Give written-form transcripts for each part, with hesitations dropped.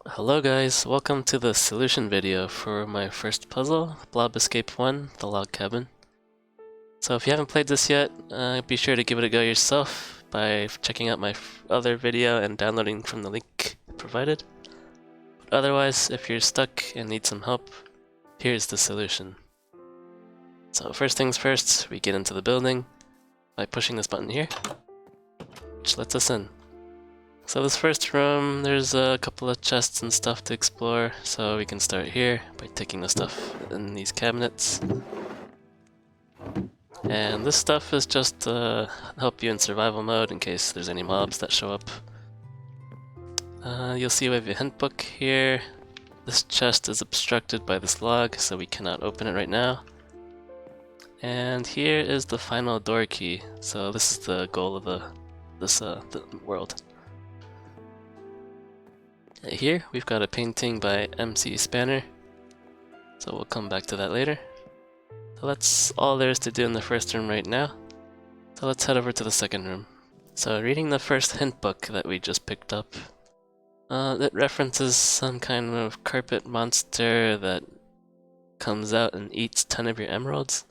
Hello guys, welcome to the solution video for my first puzzle, Blob Escape 1, the log cabin. So if you haven't played this yet, be sure to give it a go yourself by checking out my other video and downloading from the link provided. But otherwise, if you're stuck and need some help, here's the solution. So first things first, we get into the building by pushing this button here, which lets us in. So this first room, there's a couple of chests and stuff to explore, so we can start here by taking the stuff in these cabinets. And this stuff is just to help you in survival mode in case there's any mobs that show up. You'll see we have a hint book here. This chest is obstructed by this log, so we cannot open it right now. And here is the final door key, so this is the goal of the world. Here we've got a painting by MC Spanner, so we'll come back to that later. So that's all there is to do in the first room right now, so let's head over to the second room. So reading the first hint book that we just picked up, it references some kind of carpet monster that comes out and eats 10 of your emeralds.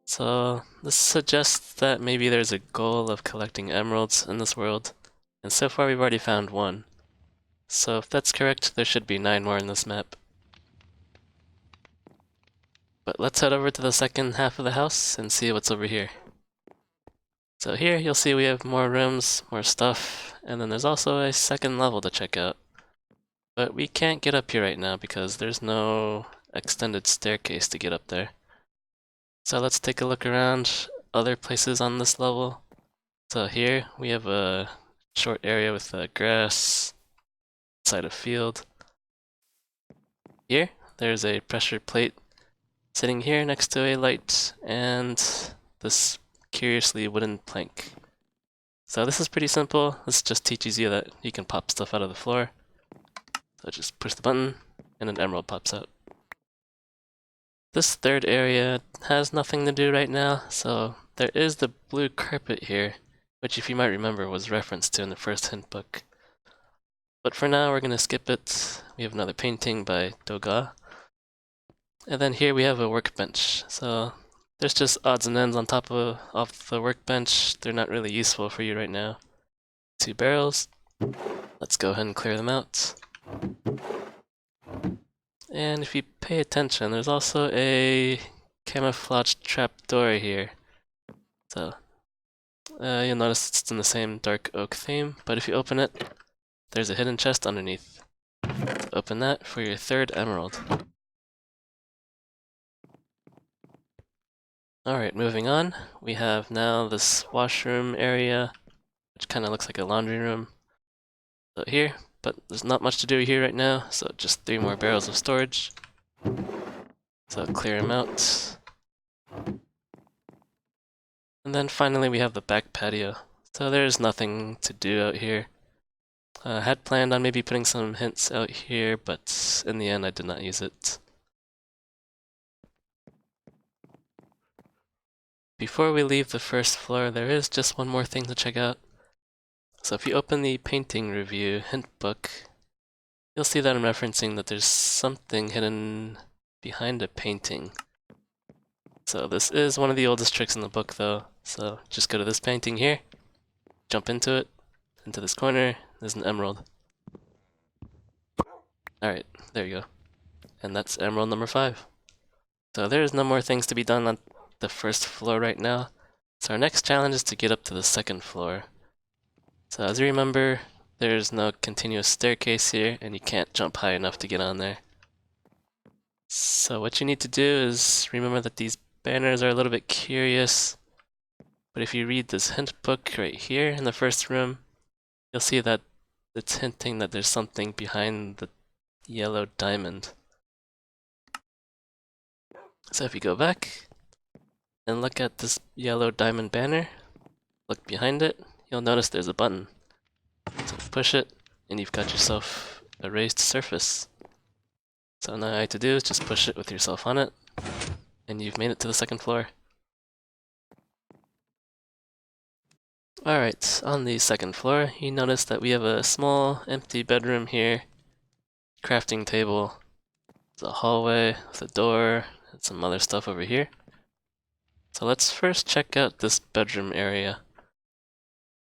So this suggests that maybe there's a goal of collecting emeralds in this world, and so far we've already found one. So if that's correct, there should be 9 more in this map. But let's head over to the second half of the house and see what's over here. So here you'll see we have more rooms, more stuff, and then there's also a second level to check out. But we can't get up here right now because there's no extended staircase to get up there. So let's take a look around other places on this level. So here we have a short area with grass, side of field. Here, there's a pressure plate sitting here next to a light and this curiously wooden plank. So this is pretty simple. This just teaches you that you can pop stuff out of the floor. So just push the button and an emerald pops out. This third area has nothing to do right now, so there is the blue carpet here, which if you might remember was referenced to in the first hint book. But for now, we're going to skip it. We have another painting by Doga. And then here we have a workbench. So there's just odds and ends on top of the workbench. They're not really useful for you right now. 2 barrels. Let's go ahead and clear them out. And if you pay attention, there's also a camouflage trapdoor here. So you'll notice it's in the same dark oak theme, but if you open it, there's a hidden chest underneath. So open that for your 3rd emerald. Alright, moving on. We have now this washroom area, which kind of looks like a laundry room. So here, but there's not much to do here right now, so just 3 more barrels of storage. So clear them out. And then finally we have the back patio. So there's nothing to do out here. I had planned on maybe putting some hints out here, but in the end I did not use it. Before we leave the first floor, there is just one more thing to check out. So if you open the painting review hint book, you'll see that I'm referencing that there's something hidden behind a painting. So this is one of the oldest tricks in the book though, so just go to this painting here, jump into it, into this corner, there's an emerald. Alright, there you go. And that's emerald number 5. So there's no more things to be done on the first floor right now. So our next challenge is to get up to the second floor. So as you remember, there's no continuous staircase here, and you can't jump high enough to get on there. So what you need to do is remember that these banners are a little bit curious, but if you read this hint book right here in the first room, you'll see that it's hinting that there's something behind the yellow diamond. So if you go back and look at this yellow diamond banner, look behind it, you'll notice there's a button. So push it, and you've got yourself a raised surface. So now all you have to do is just push it with yourself on it, and you've made it to the second floor. Alright, on the second floor, you notice that we have a small empty bedroom here, crafting table. There's a hallway with a door and some other stuff over here. So let's first check out this bedroom area.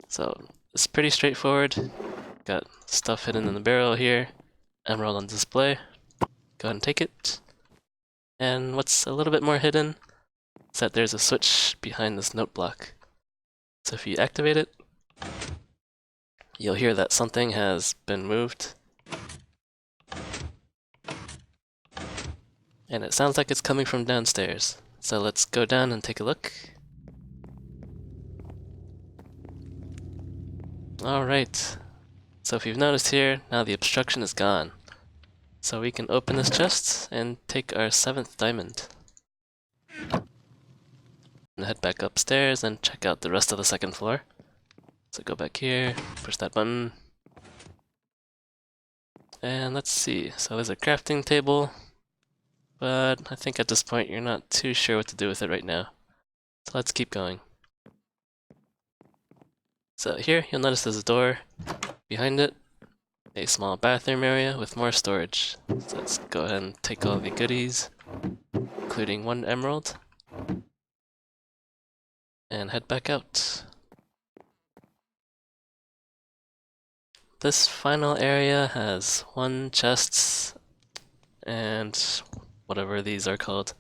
So it's pretty straightforward. Got stuff hidden in the barrel here. Emerald on display. Go ahead and take it. And what's a little bit more hidden is that there's a switch behind this note block. So if you activate it, you'll hear that something has been moved. And it sounds like it's coming from downstairs. So let's go down and take a look. Alright. So if you've noticed here, now the obstruction is gone. So we can open this chest and take our 7th diamond. And head back upstairs and check out the rest of the 2nd floor. So go back here, push that button. And let's see, so there's a crafting table. But I think at this point you're not too sure what to do with it right now. So let's keep going. So here you'll notice there's a door. Behind it, a small bathroom area with more storage. So let's go ahead and take all the goodies, including 1 emerald, and head back out. This final area has 1 chest and whatever these are called.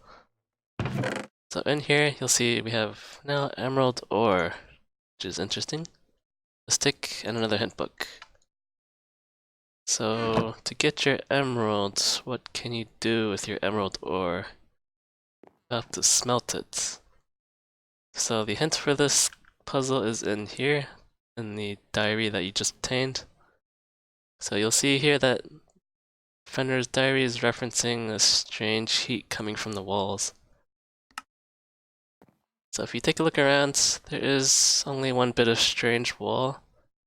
So in here you'll see we have now emerald ore, which is interesting. A stick and another hint book. So to get your emerald, what can you do with your emerald ore? You have to smelt it. So the hint for this puzzle is in here, in the diary that you just obtained. So you'll see here that Fenrir's diary is referencing a strange heat coming from the walls. So if you take a look around, there is only 1 bit of strange wall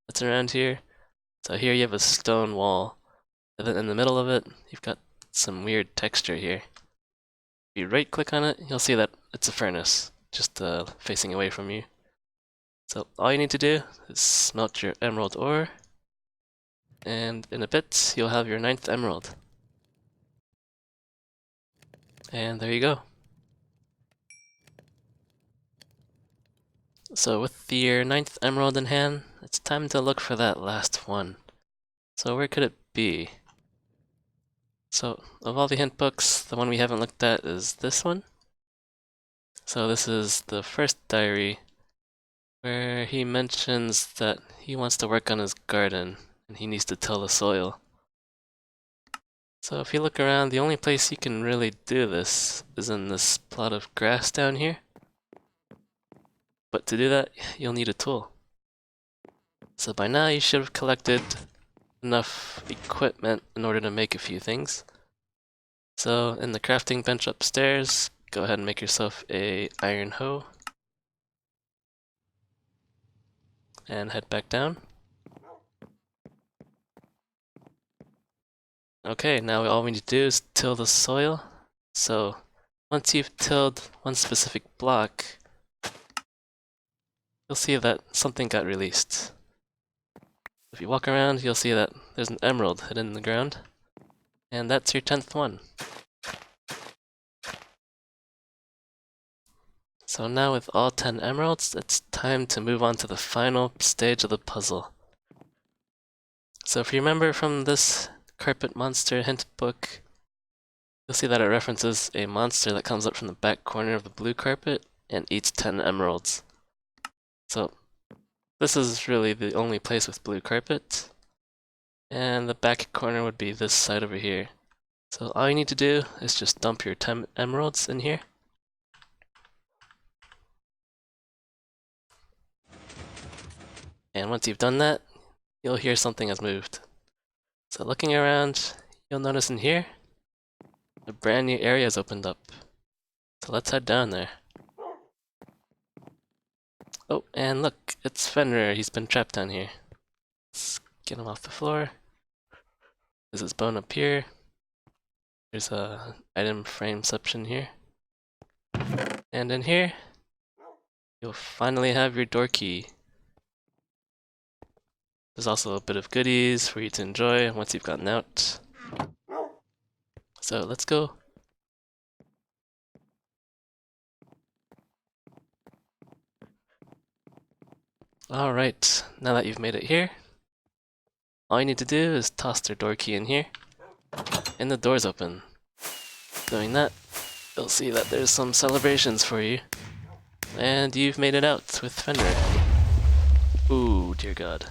that's around here. So here you have a stone wall, and then in the middle of it, you've got some weird texture here. If you right click on it, you'll see that it's a furnace, just facing away from you. So all you need to do is smelt your emerald ore, and in a bit, you'll have your 9th emerald. And there you go. So with your 9th emerald in hand, it's time to look for that last one. So where could it be? So of all the hint books, the one we haven't looked at is this one. So this is the first diary where he mentions that he wants to work on his garden and he needs to till the soil. So if you look around, the only place you can really do this is in this plot of grass down here. But to do that, you'll need a tool. So by now you should have collected enough equipment in order to make a few things. So in the crafting bench upstairs, go ahead and make yourself a iron hoe. And head back down. Okay, now all we need to do is till the soil. So once you've tilled 1 specific block, you'll see that something got released. If you walk around, you'll see that there's an emerald hidden in the ground, and that's your 10th one. So now with all 10 emeralds, it's time to move on to the final stage of the puzzle. So if you remember from this carpet monster hint book, you'll see that it references a monster that comes up from the back corner of the blue carpet and eats 10 emeralds. So this is really the only place with blue carpet, and the back corner would be this side over here. So all you need to do is just dump your 10 emeralds in here. And once you've done that, you'll hear something has moved. So looking around, you'll notice in here, a brand new area has opened up. So let's head down there. Oh, and look, it's Fenrir. He's been trapped down here. Let's get him off the floor. There's his bone up here. There's a item frameception here. And in here, you'll finally have your door key. There's also a bit of goodies for you to enjoy once you've gotten out. So let's go. Alright, now that you've made it here, all you need to do is toss their door key in here, and the door's open. Doing that, you'll see that there's some celebrations for you. And you've made it out with Fenrir. Ooh, dear god.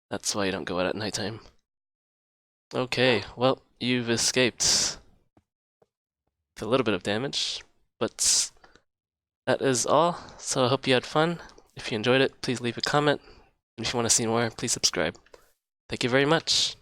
That's why you don't go out at nighttime. Okay, well, you've escaped with a little bit of damage, but that is all. So I hope you had fun. If you enjoyed it, please leave a comment. And if you want to see more, please subscribe. Thank you very much.